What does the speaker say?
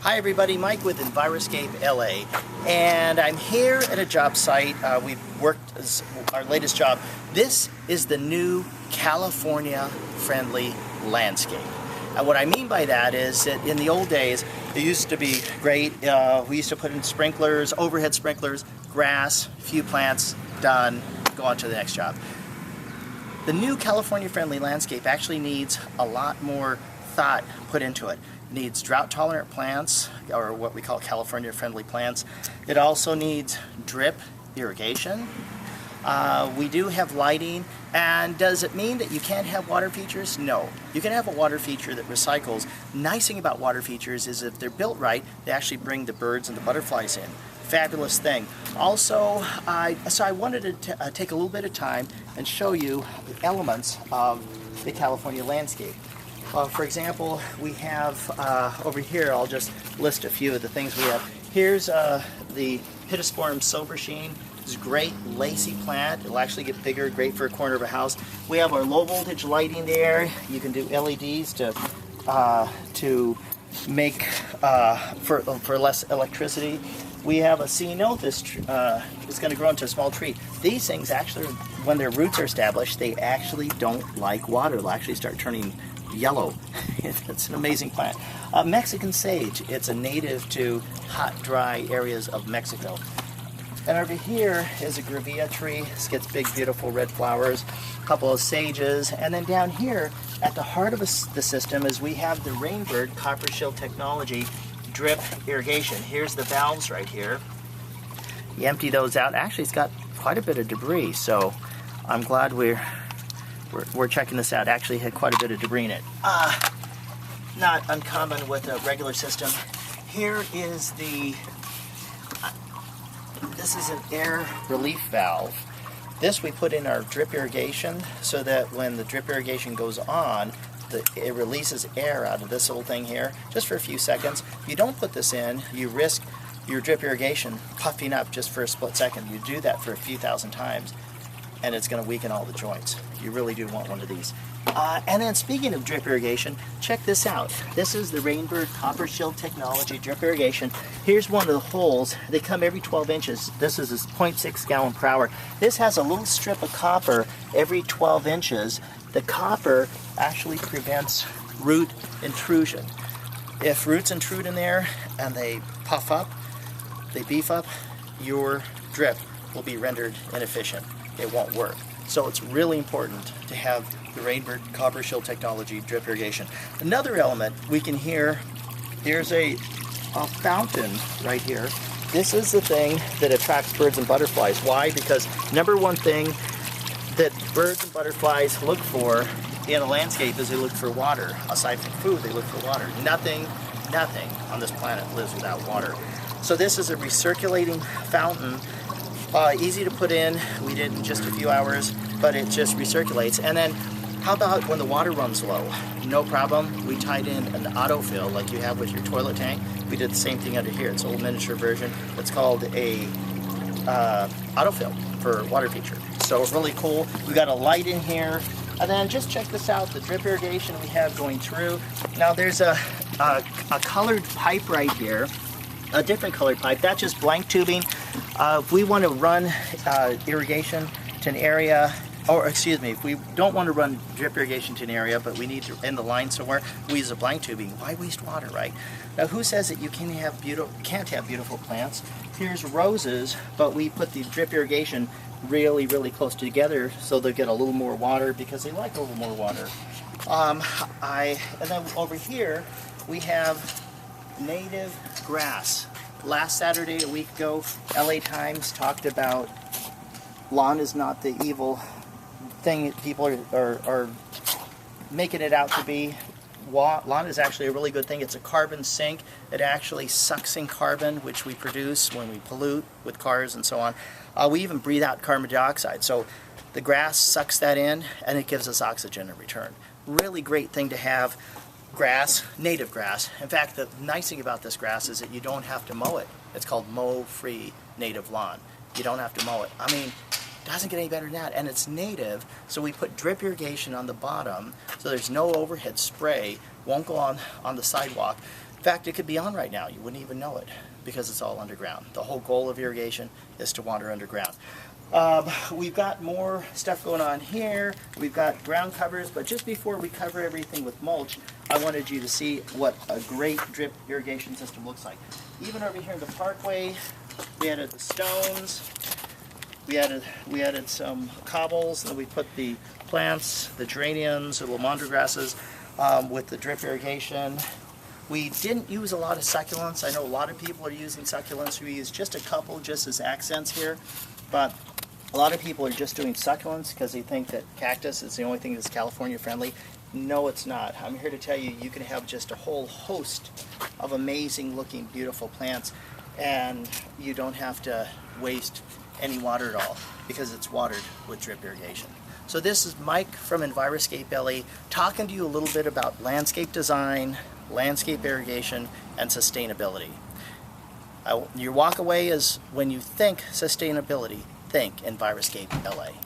Hi everybody, Mike with Enviroscape LA, and I'm here at a job site. We've worked as our latest job. This is the new California-friendly landscape. And what I mean by that is that in the old days, it used to be great. We used to put in sprinklers, overhead sprinklers, grass, a few plants, done, go on to the next job. The new California-friendly landscape actually needs a lot more thought put into it. It needs drought-tolerant plants, or what we call California-friendly plants. It also needs drip irrigation. We do have lighting, and does it mean that you can't have water features? No. You can have a water feature that recycles. Nice thing about water features is if they're built right, they actually bring the birds and the butterflies in. Fabulous thing. Also, I wanted to take a little bit of time and show you the elements of the California landscape. For example, we have over here, I'll just list a few of the things we have. Here's the Pittosporum silver sheen. It's a great lacy plant. It'll actually get bigger, great for a corner of a house. We have our low voltage lighting there. You can do LEDs to make for less electricity. We have a this is going to grow into a small tree. These things actually, when their roots are established, they actually don't like water. They'll actually start turning yellow. It's an amazing plant. Mexican sage. It's a native to hot, dry areas of Mexico. And over here is a gravia tree. This gets big, beautiful red flowers. A couple of sages. And then down here, at the heart of the system, is we have the Rainbird Copper Shield Technology drip irrigation. Here's the valves right here. You empty those out. Actually, it's got quite a bit of debris, so I'm glad we're checking this out. Actually had quite a bit of debris in it. Not uncommon with a regular system. Here is this is an air relief valve. This we put in our drip irrigation so that when the drip irrigation goes on, it releases air out of this little thing here just for a few seconds. If you don't put this in, you risk your drip irrigation puffing up just for a split second. You do that for a few thousand times and it's going to weaken all the joints. You really do want one of these. And then speaking of drip irrigation, check this out. This is the Rainbird Copper Shield Technology drip irrigation. Here's one of the holes. They come every 12 inches. This is a 0.6 gallon per hour. This has a little strip of copper every 12 inches. The copper actually prevents root intrusion. If roots intrude in there and they puff up, they beef up, your drip will be rendered inefficient. It won't work. So it's really important to have the Rainbird Copper Shield Technology drip irrigation. Another element we can hear, here's a fountain right here. This is the thing that attracts birds and butterflies. Why? Because number one thing that birds and butterflies look for in a landscape is they look for water. Aside from food, they look for water. Nothing on this planet lives without water. So this is a recirculating fountain. Easy to put in. We did in just a few hours, but it just recirculates. And then how about when the water runs low? No problem. We tied in an autofill like you have with your toilet tank. We did the same thing under here. It's a little miniature version. It's called a autofill for water feature. So really cool. We got a light in here. And then just check this out, the drip irrigation we have going through. Now there's a colored pipe right here. A different colored pipe. That's just blank tubing. If we want to run irrigation to an area, or excuse me, if we don't want to run drip irrigation to an area, but we need to end the line somewhere, we use a blank tubing. Why waste water, right? Now, who says that you can't have beautiful plants? Here's roses, but we put the drip irrigation really, really close together so they'll get a little more water because they like a little more water. And then over here we have native grass. Last Saturday, a week ago, LA Times talked about lawn is not the evil thing people are making it out to be. Lawn is actually a really good thing. It's a carbon sink. It actually sucks in carbon, which we produce when we pollute with cars and so on. We even breathe out carbon dioxide. So the grass sucks that in and it gives us oxygen in return. Really great thing to have. Grass, native grass. In fact, the nice thing about this grass is that you don't have to mow it. It's called mow-free native lawn. You don't have to mow it. I mean, it doesn't get any better than that. And it's native, so we put drip irrigation on the bottom, so there's no overhead spray, won't go on the sidewalk. In fact, it could be on right now. You wouldn't even know it because it's all underground. The whole goal of irrigation is to water underground. We've got more stuff going on here. We've got ground covers, but just before we cover everything with mulch, I wanted you to see what a great drip irrigation system looks like. Even over here in the parkway, we added the stones, we added some cobbles, and we put the plants, the geraniums, the Lamondra grasses with the drip irrigation. We didn't use a lot of succulents. I know a lot of people are using succulents. We used just a couple just as accents here, but a lot of people are just doing succulents because they think that cactus is the only thing that's California friendly. No, it's not. I'm here to tell you, you can have just a whole host of amazing looking, beautiful plants, and you don't have to waste any water at all because it's watered with drip irrigation. So this is Mike from Enviroscape LA talking to you a little bit about landscape design, landscape irrigation, and sustainability. Your walk away is when you think sustainability, think Enviroscape LA.